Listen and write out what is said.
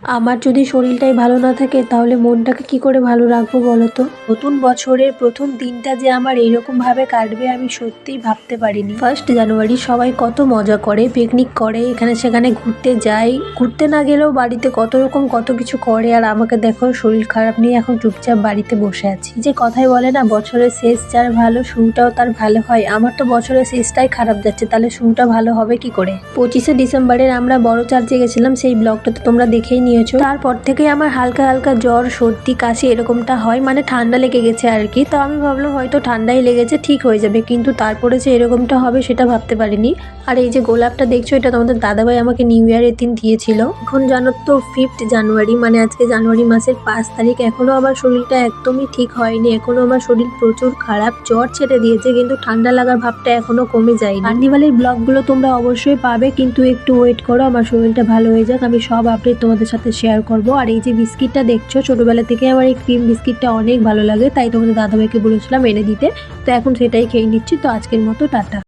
আমার যদি শরীরটাই ভালো না থাকে তাহলে মনটাকে কি করে ভালো রাখবো বলো তো। নতুন বছরের প্রথম দিনটা যে আমার এইরকমভাবে কাটবে আমি সত্যিই ভাবতে পারিনি। 1 জানুয়ারি সবাই কত মজা করে, পিকনিক করে, এখানে সেখানে ঘুরতে যায়, ঘুরতে না গেলেও বাড়িতে কত রকম কত কিছু করে। আর আমাকে দেখো শরীর খারাপ নিয়ে এখন চুপচাপ বাড়িতে বসে আছি। যে কথাই বলে না, বছরের শেষ যার ভালো শুরুটাও তার ভালো হয়। আমার তো বছরের শেষটাই খারাপ যাচ্ছে, তাহলে শুরুটা ভালো হবে কি করে। 25শে ডিসেম্বরের আমরা বড় চার্চে গেছিলাম, সেই ব্লগটা তো তোমরা দেখেই নিয়েছো। তারপর থেকে আমার হালকা হালকা জ্বর, সর্দি, কাশি এরকমটা হয়, মানে ঠান্ডা লেগে গেছে আর কি। তো আমি ভাবলাম হয়তো ঠান্ডাই লেগেছে, ঠিক হয়ে যাবে, কিন্তু তারপরে যে এরকমটা হবে সেটা ভাবতে পারিনি। আর এই যে গোলাপটা দেখছো, এটা তোমাদের দাদাভাই আমাকে নিউ ইয়ারের দিন দিয়েছিল। এখন জানো তো 5 জানুয়ারি, মানে আজকে জানুয়ারি মাসের 5 তারিখ, এখনো আমার শরীরটা একদমই ঠিক হয়নি। এখনো আমার শরীর প্রচুর খারাপ, জ্বর ছেড়ে দিয়েছে কিন্তু ঠান্ডা লাগার ভাবটা এখনো কমে যায়নি। কার্নিভালের ব্লগগুলো তোমরা অবশ্যই পাবে, কিন্তু একটু ওয়েট করো, আমার শরীরটা ভালো হয়ে যাক, আমি সব আপডেট তোমাদের সাথে শেয়ার করব। আর এই যে বিস্কিটটা দেখছো, ছোটবেলা থেকে আমার এই ক্রিম বিস্কিটটা অনেক ভালো লাগে, তাই তোমাদের দাদাভাইকে বলেছিলাম এনে দিতে। তো এখন সেটাই খেয়ে নিচ্ছি। তো আজকের মতো টাটা।